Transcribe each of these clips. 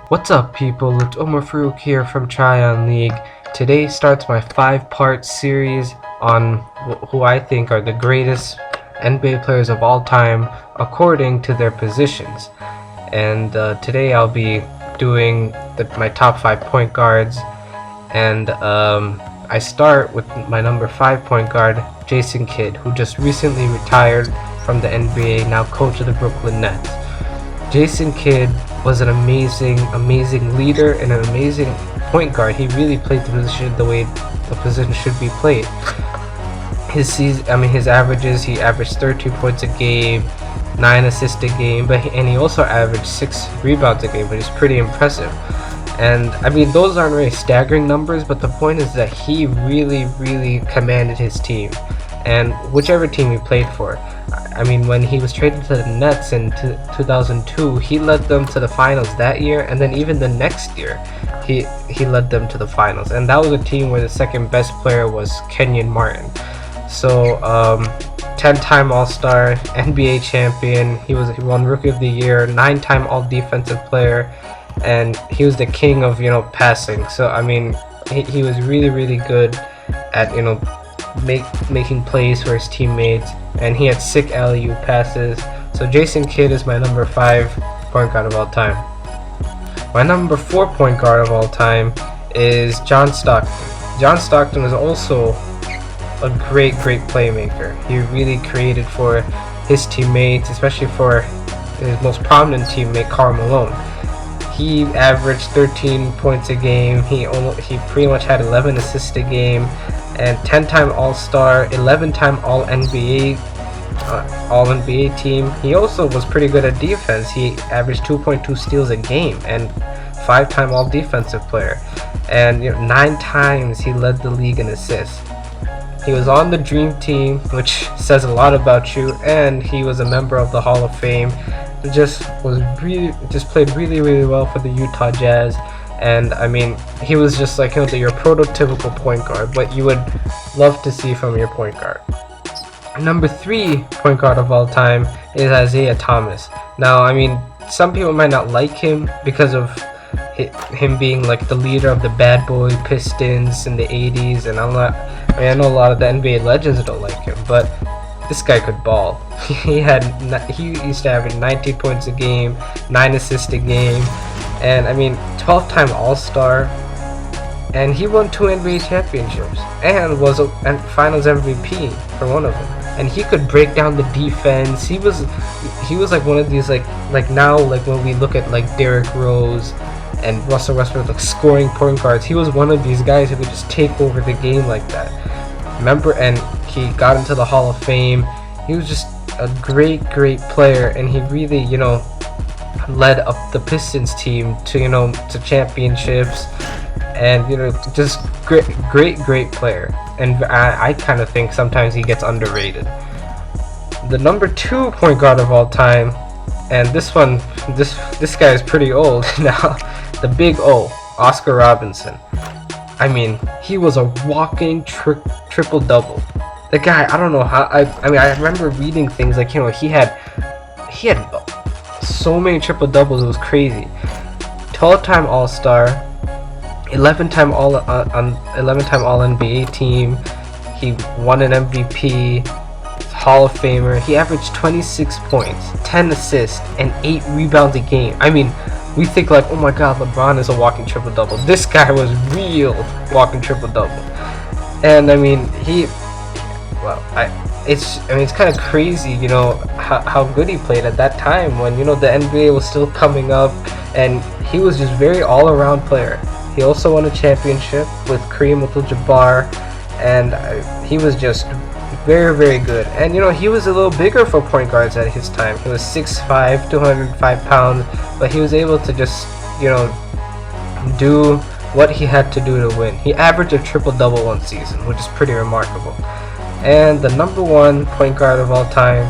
What's up, people? It's Omar Farouk here from TryonLeague. Today starts my 5-part series on who I think are the greatest NBA players of all time according to their positions. And today I'll be doing my top 5 point guards. And I start with my number 5 point guard, Jason Kidd, who just recently retired from the NBA, now coach of the Brooklyn Nets. Jason Kidd was an amazing leader and an amazing point guard. He really played the position the way the position should be played. His averages, he averaged 13 points a game, 9 assists a game, and he also averaged 6 rebounds a game, which is pretty impressive. And I mean, those aren't really staggering numbers, but the point is that he really commanded his team, and whichever team he played for. I mean, when he was traded to the Nets in 2002, he led them to the finals that year, and then even the next year, he led them to the finals. And that was a team where the second best player was Kenyon Martin. So, 10-time All-Star, NBA champion. He won Rookie of the Year, 9-time All-Defensive Player, and he was the king of passing. So I mean, he was really good at making plays for his teammates, and he had sick alley-oop passes. So Jason Kidd is my number 5 point guard of all time. My number 4 point guard of all time is John Stockton. John Stockton was also a great playmaker. He really created for his teammates, especially for his most prominent teammate, Karl Malone. He averaged 13 points a game. He pretty much had 11 assists a game, and 10-time All-Star, 11-time All-NBA team. He also was pretty good at defense. He averaged 2.2 steals a game and 5-time All-Defensive Player. And 9 times he led the league in assists. He was on the Dream Team, which says a lot about you, and he was a member of the Hall of Fame. He just played really well for the Utah Jazz. And I mean, he was just like your prototypical point guard, what you would love to see from your point guard. Number 3 point guard of all time is Isaiah Thomas. Now, I mean, some people might not like him because of him being like the leader of the bad boy Pistons in the 80s, and I know a lot of the NBA legends don't like him, but this guy could ball. He used to average 19 points a game, 9 assists a game, and I mean, 12-time All-Star, and he won 2 NBA championships and was a Finals MVP for one of them. And he could break down the defense. He was like one of these like now when we look at like Derrick Rose and Russell Westbrook, like scoring point guards, he was one of these guys who could just take over the game like that. Remember, and he got into the Hall of Fame. He was just a great player, and he really led up the Pistons team to championships, and just great player. And I kind of think sometimes he gets underrated. The number 2 point guard of all time, and this guy is pretty old now, the Big O, Oscar Robertson. I mean, he was a walking triple-double. The guy, I don't know how. I mean, I remember reading things like he had so many triple-doubles. It was crazy. 12-time All-Star, 11-time All-NBA team. He won an MVP, Hall of Famer. He averaged 26 points, 10 assists, and 8 rebounds a game. I mean, we think like, oh my God, LeBron is a walking triple-double. This guy was real walking triple-double. And I mean, it's kind of crazy, how good he played at that time when the NBA was still coming up, and he was just very all-around player. He also won a championship with Kareem Abdul-Jabbar, and he was just very good. And he was a little bigger for point guards at his time. He was 6'5", 205 pounds, but he was able to just do what he had to do to win. He averaged a triple-double one season, which is pretty remarkable. And the number 1 point guard of all time,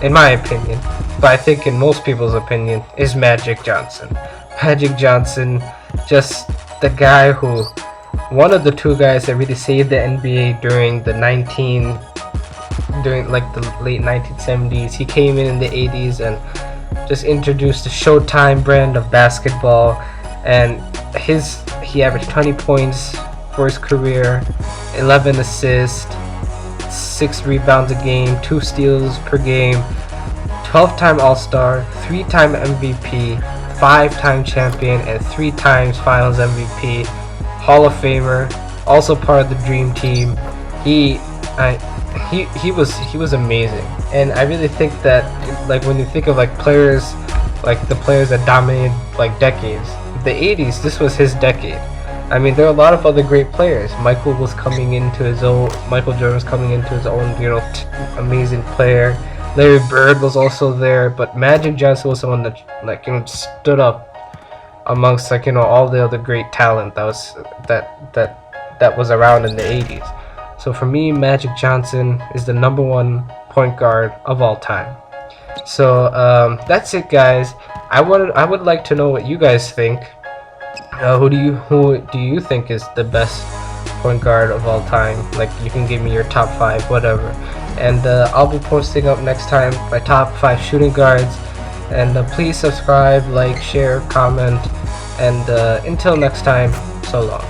in my opinion, but I think in most people's opinion, is Magic Johnson. Magic Johnson, just the guy who, one of the 2 guys that really saved the NBA during the late 1970s. He came in the 80s and just introduced the Showtime brand of basketball, and he averaged 20 points for his career, 11 assists, 6 rebounds a game, 2 steals per game, 12-time All-Star, 3-time MVP, 5-time champion, and 3 times Finals MVP, Hall of Famer, also part of the Dream Team. He was amazing, and I really think that, like, when you think of like players, like the players that dominated like decades, the 80s, this was his decade. I mean, there are a lot of other great players. Michael Jordan was coming into his own, amazing player. Larry Bird was also there, but Magic Johnson was someone that, like, stood up amongst, like, all the other great talent that was around in the 80s. So for me, Magic Johnson is the #1 point guard of all time. So that's it, guys. I would like to know what you guys think. Who do you think is the best point guard of all time? Like, you can give me your top 5, whatever. And I'll be posting up next time my top 5 shooting guards. And please subscribe, like, share, comment. And until next time, so long.